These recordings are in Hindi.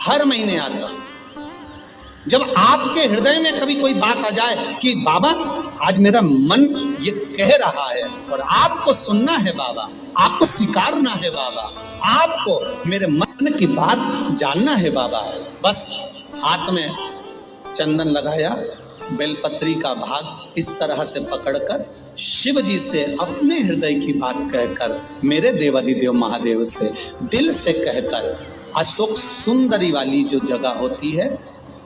हर महीने आता हूं। जब आपके हृदय में कभी कोई बात आ जाए कि बाबा आज मेरा मन ये कह रहा है और आपको सुनना है बाबा, आपको स्वीकारना है बाबा, आपको मेरे मन की बात जानना है बाबा, बस हाथ में चंदन लगाया, बेलपत्री का भाग इस तरह से पकड़कर शिव जी से अपने हृदय की बात कहकर, मेरे देवाधिदेव महादेव से दिल से कहकर, अशोक सुंदरी वाली जो जगह होती है,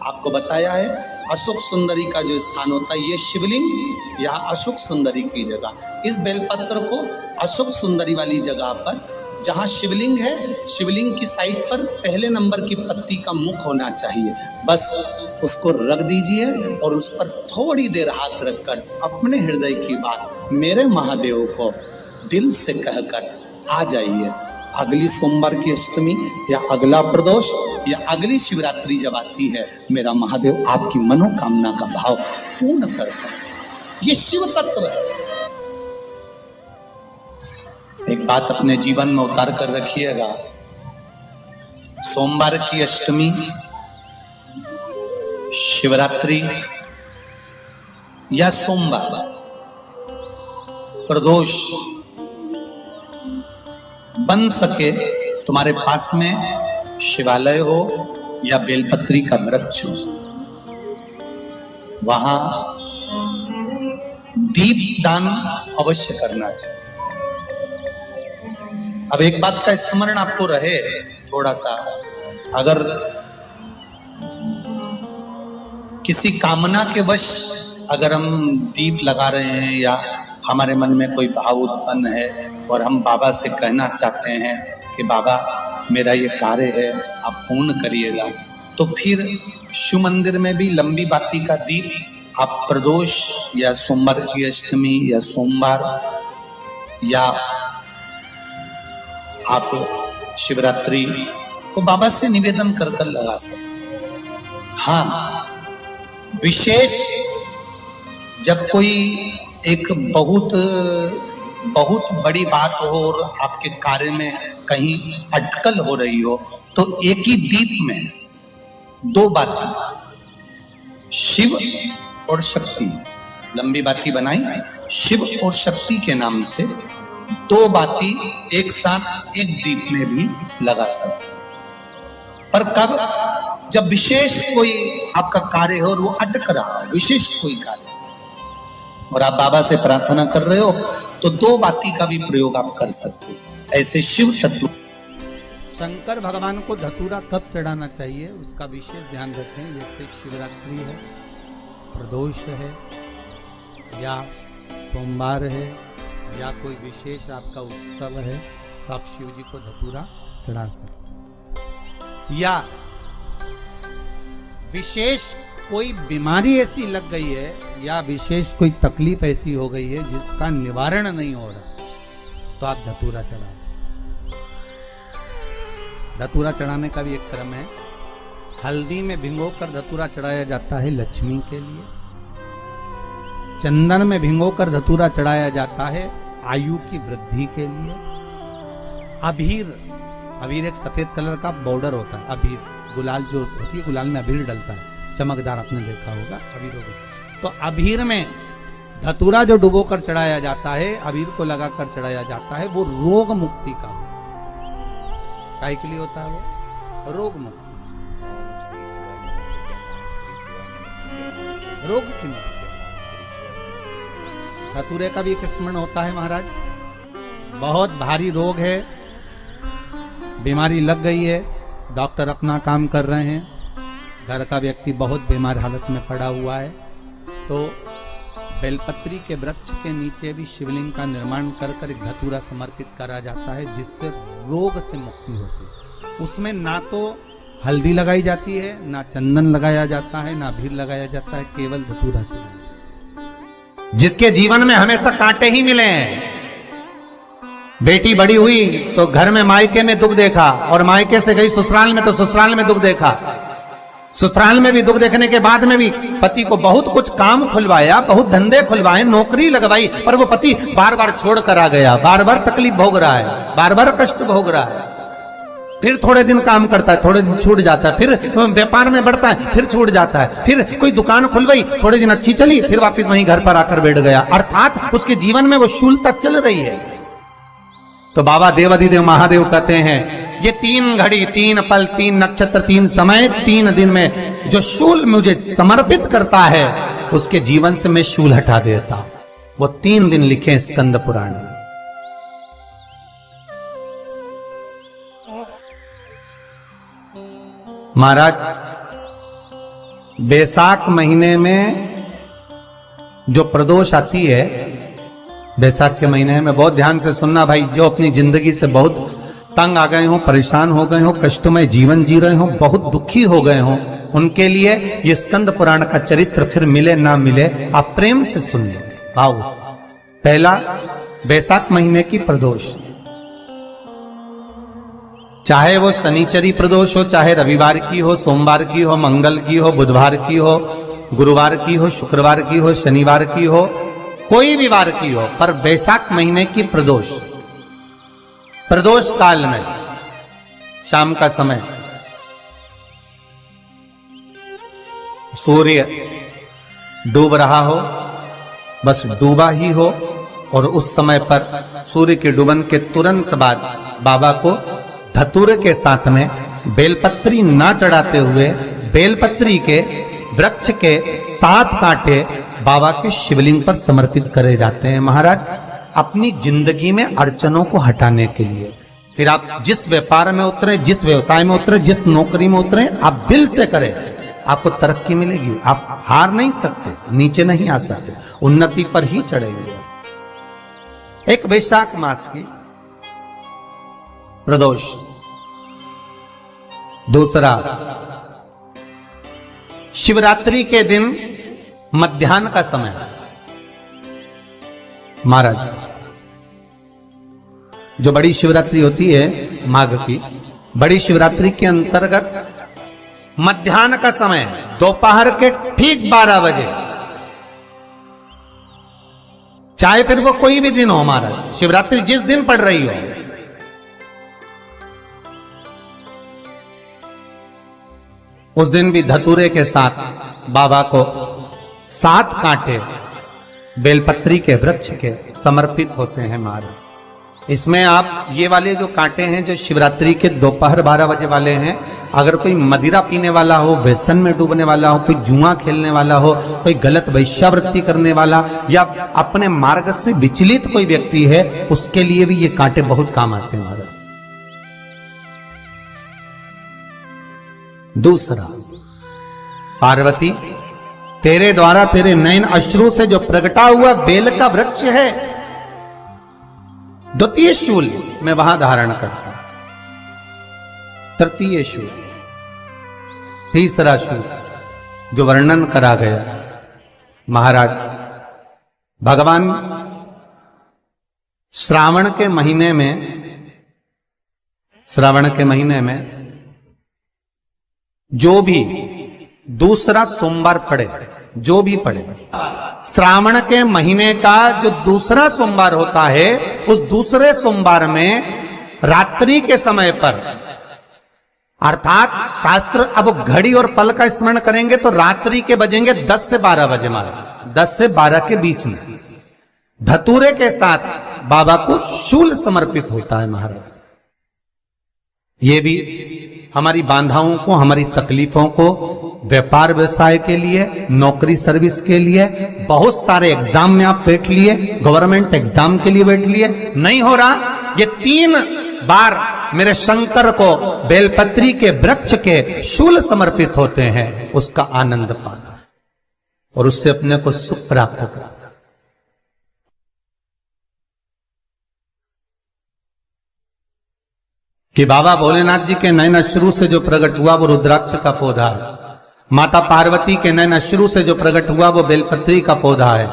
आपको बताया है अशोक सुंदरी का जो स्थान होता है, ये शिवलिंग या अशोक सुंदरी की जगह, इस बेलपत्र को अशोक सुंदरी वाली जगह पर जहाँ शिवलिंग है, शिवलिंग की साइड पर पहले नंबर की पत्ती का मुख होना चाहिए, बस उसको रख दीजिए और उस पर थोड़ी देर हाथ रखकर अपने हृदय की बात मेरे महादेव को दिल से कहकर आ जाइए। अगली सोमवार की अष्टमी या अगला प्रदोष या अगली शिवरात्रि जब आती है, मेरा महादेव आपकी मनोकामना का भाव पूर्ण करता है। ये शिव तत्व है। एक बात अपने जीवन में उतार कर रखिएगा, सोमवार की अष्टमी, शिवरात्रि या सोमवार, प्रदोष, बन सके तुम्हारे पास में शिवालय हो या बेलपत्री का वृक्ष हो, वहां दीप दान अवश्य करना चाहिए। अब एक बात का स्मरण आपको रहे थोड़ा सा, अगर किसी कामना के वश अगर हम दीप लगा रहे हैं या हमारे मन में कोई भाव उत्पन्न है और हम बाबा से कहना चाहते हैं कि बाबा मेरा ये कार्य है आप पूर्ण करिएगा, तो फिर शिव मंदिर में भी लंबी बाती का दीप आप प्रदोष या सोमवार की अष्टमी या सोमवार या आप शिवरात्रि को बाबा से निवेदन कर कर लगा सकते। हाँ, विशेष जब कोई एक बहुत बड़ी बात हो और आपके कार्य में कहीं अटकल हो रही हो, तो एक ही दीप में दो बाती, शिव और शक्ति, लंबी बाती बनाई, शिव और शक्ति के नाम से दो बाती एक साथ एक दीप में भी लगा सकते। पर कब? जब विशेष कोई आपका कार्य हो और वो अटक रहा है, विशेष कोई कार्य, और आप बाबा से प्रार्थना कर रहे हो, तो दो बाती का भी प्रयोग आप कर सकते हैं। ऐसे शिव तत्व। शंकर भगवान को धतूरा कब चढ़ाना चाहिए उसका विशेष ध्यान रखें। जैसे शिवरात्रि है, प्रदोष है, या सोमवार है, या कोई विशेष आपका उत्सव है, तो आप शिव जी को धतूरा चढ़ा सकते हैं। या विशेष कोई बीमारी ऐसी लग गई है या विशेष कोई तकलीफ ऐसी हो गई है जिसका निवारण नहीं हो रहा, तो आप धतूरा चढ़ा सकते। धतूरा चढ़ाने का भी एक क्रम है। हल्दी में भिगोकर धतूरा चढ़ाया जाता है लक्ष्मी के लिए। चंदन में भिगोकर धतूरा चढ़ाया जाता है आयु की वृद्धि के लिए। अबीर एक सफेद कलर का बॉर्डर होता है। अबीर गुलाल जो होती है, गुलाल में अबीर डलता है, चमकदार, आपने देखा होगा अबीर। तो अबीर में धतूरा जो डुबो कर चढ़ाया जाता है, अबीर को लगाकर चढ़ाया जाता है, वो रोग मुक्ति का काय के लिए होता है, वो रोग मुक्ति, रोग की मुक्ति। धतूरे का भी एक स्मरण होता है महाराज। बहुत भारी रोग है, बीमारी लग गई है, डॉक्टर अपना काम कर रहे हैं, घर का व्यक्ति बहुत बीमार हालत में पड़ा हुआ है, तो बेलपत्री के वृक्ष के नीचे भी शिवलिंग का निर्माण कर कर एक धतूरा समर्पित करा जाता है, जिससे रोग से मुक्ति होती है। उसमें ना तो हल्दी लगाई जाती है, ना चंदन लगाया जाता है, ना अबीर लगाया जाता है, केवल धतूरा चढ़ाया। जिसके जीवन में हमेशा कांटे ही मिले हैं, बेटी बड़ी हुई तो घर में मायके में दुख देखा, और मायके से गई ससुराल में तो ससुराल में दुख देखा, ससुराल में भी दुख देखने के बाद में भी पति को बहुत कुछ काम खुलवाया, बहुत धंधे खुलवाए, नौकरी लगवाई, पर वो पति बार बार छोड़ कर आ गया, बार बार तकलीफ भोग रहा है, बार बार कष्ट भोग रहा है। फिर थोड़े दिन काम करता है, थोड़े दिन छूट जाता है, फिर व्यापार में बढ़ता है, फिर छूट जाता है, फिर कोई दुकान खुलवाई, थोड़े दिन अच्छी चली, फिर वापस वहीं घर पर आकर बैठ गया। अर्थात उसके जीवन में वो शूलता चल रही है। तो बाबा देवाधिदेव महादेव कहते हैं, ये 3 घड़ी, 3 पल, 3 नक्षत्र, 3 समय, 3 दिन में जो शूल मुझे समर्पित करता है, उसके जीवन से मैं शूल हटा देता हूं। वो 3 दिन लिखे स्कंद पुराण में। महाराज, बैसाख महीने में जो प्रदोष आती है, बैसाख के महीने में बहुत ध्यान से सुनना भाई, जो अपनी जिंदगी से बहुत तंग आ गए हो, परेशान हो गए हो, कष्टमय जीवन जी रहे हो, बहुत दुखी हो गए हो, उनके लिए ये स्कंद पुराण का चरित्र फिर मिले ना मिले, आप प्रेम से सुनिए। भाव से पहला, बैसाख महीने की प्रदोष, चाहे वो शनिचरी प्रदोष हो, चाहे रविवार की हो, सोमवार की हो, मंगल की हो, बुधवार की हो, गुरुवार की हो, शुक्रवार की हो, शनिवार की हो, कोई भी वार की हो, पर बैसाख महीने की प्रदोष, प्रदोष काल में शाम का समय सूर्य डूब रहा हो, बस डूबा ही हो, और उस समय पर सूर्य के डूबन के तुरंत बाद बाबा को धतूरे के साथ में बेलपत्री ना चढ़ाते हुए, बेलपत्री के वृक्ष के 7 कांटे बाबा के शिवलिंग पर समर्पित करे जाते हैं महाराज, अपनी जिंदगी में अड़चनों को हटाने के लिए। फिर आप जिस व्यापार में उतरे, जिस व्यवसाय में उतरे, जिस नौकरी में उतरे, आप दिल से करें, आपको तरक्की मिलेगी। आप हार नहीं सकते, नीचे नहीं आ सकते, उन्नति पर ही चढ़ेंगे। एक वैशाख मास की प्रदोष, दूसरा शिवरात्रि के दिन मध्याह्न का समय। महाराज, जो बड़ी शिवरात्रि होती है माघ की, बड़ी शिवरात्रि के अंतर्गत मध्याह्न का समय, दोपहर के ठीक 12 बजे, चाहे फिर वो कोई भी दिन हो महाराज, शिवरात्रि जिस दिन पड़ रही हो, उस दिन भी धतूरे के साथ बाबा को 7 कांटे बेलपत्री के वृक्ष के समर्पित होते हैं महाराज। इसमें आप ये वाले जो कांटे हैं, जो शिवरात्रि के दोपहर 12 बजे वाले हैं, अगर कोई मदिरा पीने वाला हो, व्यसन में डूबने वाला हो, कोई जुआ खेलने वाला हो, कोई गलत वैश्यावृत्ति करने वाला, या अपने मार्ग से विचलित कोई व्यक्ति है, उसके लिए भी ये कांटे बहुत काम आते हैं महाराज। दूसरा, पार्वती, तेरे द्वारा तेरे नयन अश्रु से जो प्रगटा हुआ बेल का वृक्ष है, द्वितीय शूल मैं वहां धारण करता, तृतीय शूल, तीसरा शूल जो वर्णन करा गया महाराज, भगवान श्रावण के महीने में जो भी दूसरा सोमवार पड़े, जो भी पड़े, श्रावण के महीने का जो दूसरा सोमवार होता है, उस दूसरे सोमवार में रात्रि के समय पर, अर्थात शास्त्र अब घड़ी और पल का स्मरण करेंगे तो रात्रि के बजेंगे 10 से 12 बजे महाराज, 10 से 12 के बीच में धतूरे के साथ बाबा को शूल समर्पित होता है महाराज। ये भी हमारी बाधाओं को, हमारी तकलीफों को, व्यापार व्यवसाय के लिए, नौकरी सर्विस के लिए, बहुत सारे एग्जाम में आप बैठ लिए, गवर्नमेंट एग्जाम के लिए बैठ लिए, नहीं हो रहा, ये 3 बार मेरे शंकर को बेलपत्री के वृक्ष के शूल समर्पित होते हैं, उसका आनंद पाना और उससे अपने को सुख प्राप्त करना। कि बाबा भोलेनाथ जी के नयन अश्रु से जो प्रकट हुआ वो रुद्राक्ष का पौधा है, माता पार्वती के नयन अश्रु से जो प्रकट हुआ वो बेलपत्री का पौधा है,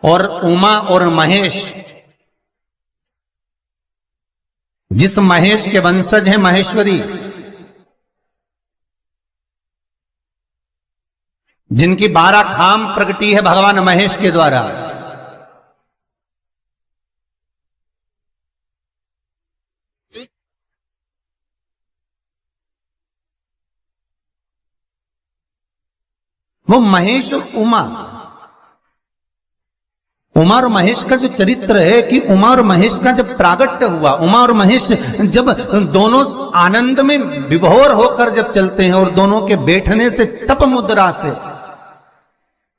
और उमा और महेश, जिस महेश के वंशज हैं महेश्वरी, जिनकी 12 खाम प्रगटी है भगवान महेश के द्वारा, वो महेश और उमा, उमा और महेश का जो चरित्र है कि उमा और महेश का जब प्रागट्य हुआ, उमा और महेश जब दोनों आनंद में विभोर होकर जब चलते हैं और दोनों के बैठने से तप मुद्रा से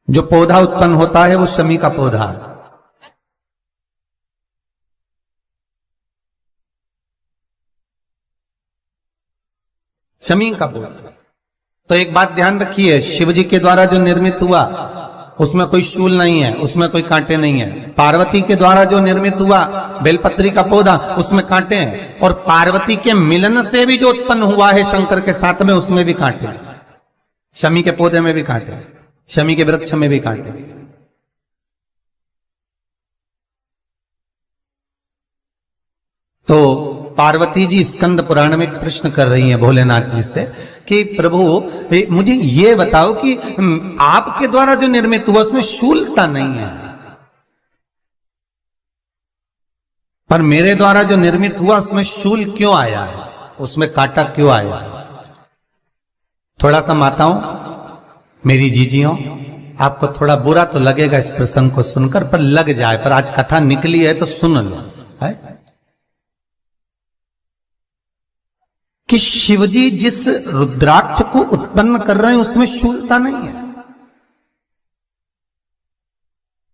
जो पौधा उत्पन्न होता है वो शमी का पौधा है। शमी का पौधा। तो एक बात ध्यान रखिए, शिव जी के द्वारा जो निर्मित हुआ उसमें कोई शूल नहीं है, उसमें कोई कांटे नहीं है। पार्वती के द्वारा जो निर्मित हुआ बेलपत्री का पौधा, उसमें कांटे हैं। और पार्वती के मिलन से भी जो उत्पन्न हुआ है शंकर के साथ में, उसमें भी कांटे हैं। शमी के पौधे में भी कांटे हैं, शमी के वृक्ष में भी कांटे हैं। तो पार्वती जी स्कंद पुराण में एक प्रश्न कर रही हैं भोलेनाथ जी से कि प्रभु मुझे ये बताओ कि आपके द्वारा जो निर्मित हुआ उसमें शूलता नहीं है, पर मेरे द्वारा जो निर्मित हुआ उसमें शूल क्यों आया है, उसमें कांटा क्यों आया है? थोड़ा सा माताओं, मेरी जीजियों, आपको थोड़ा बुरा तो लगेगा इस प्रसंग को सुनकर, पर लग जाए, पर आज कथा निकली है तो सुन लो है कि शिवजी जिस रुद्राक्ष को उत्पन्न कर रहे हैं उसमें शूलता नहीं है,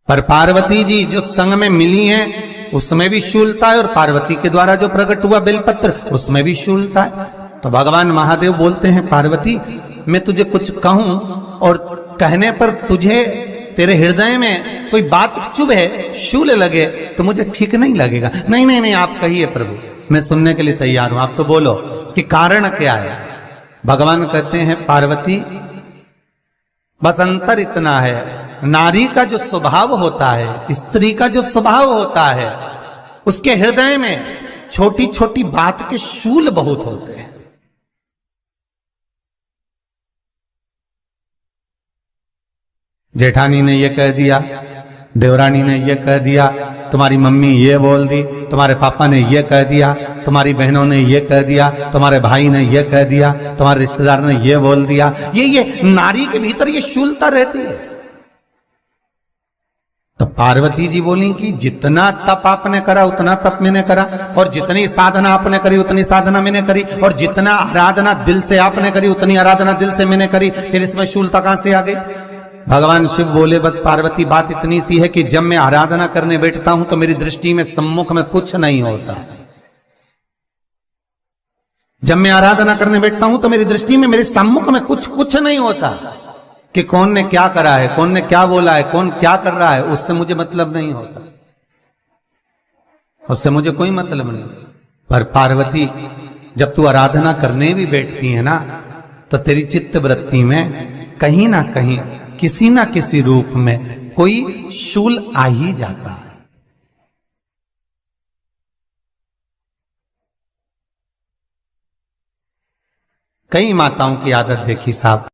पर पार्वती जी जो संग में मिली हैं उसमें भी शूलता है, और पार्वती के द्वारा जो प्रकट हुआ बेलपत्र उसमें भी शूलता है। तो भगवान महादेव बोलते हैं, पार्वती मैं तुझे कुछ कहूं और कहने पर तुझे तेरे हृदय में कोई बात चुभे, शूल लगे तो मुझे ठीक नहीं लगेगा। नहीं नहीं नहीं, आप कहिए प्रभु, मैं सुनने के लिए तैयार हूं, आप तो बोलो कि कारण क्या है। भगवान कहते हैं, पार्वती बस अंतर इतना है, नारी का जो स्वभाव होता है, स्त्री का जो स्वभाव होता है, उसके हृदय में छोटी छोटी बात के शूल बहुत होते हैं। जेठानी ने ये कह दिया, देवरानी ने ये कह दिया, तुम्हारी मम्मी ये बोल दी, तुम्हारे पापा ने ये कह दिया, तुम्हारी बहनों ने ये कह दिया, तुम्हारे भाई ने ये कह दिया, तुम्हारे रिश्तेदार ने ये बोल दिया। ये नारी के भीतर ये शूलता रहती है। तो पार्वती जी बोली कि जितना तप आपने करा उतना तप मैंने करा, और जितनी साधना आपने करी उतनी साधना मैंने करी, और जितना आराधना दिल से आपने करी उतनी आराधना दिल से मैंने करी, फिर इसमें शूलता कहां से आ गई? भगवान शिव बोले, बस पार्वती बात इतनी सी है कि जब मैं आराधना करने बैठता हूं तो मेरी दृष्टि में सम्मुख में कुछ नहीं होता। जब मैं आराधना करने बैठता हूं तो मेरी दृष्टि में, मेरे सम्मुख में कुछ नहीं होता कि कौन ने क्या करा है, कौन ने क्या बोला है, कौन क्या कर रहा है, उससे मुझे मतलब नहीं होता, उससे मुझे कोई मतलब नहीं। पर पार्वती जब तू आराधना करने भी बैठती है ना, तो तेरी चित्त वृत्ति में कहीं ना कहीं किसी ना किसी रूप में कोई शूल आ ही जाता है। कई माताओं की आदत देखी साहब,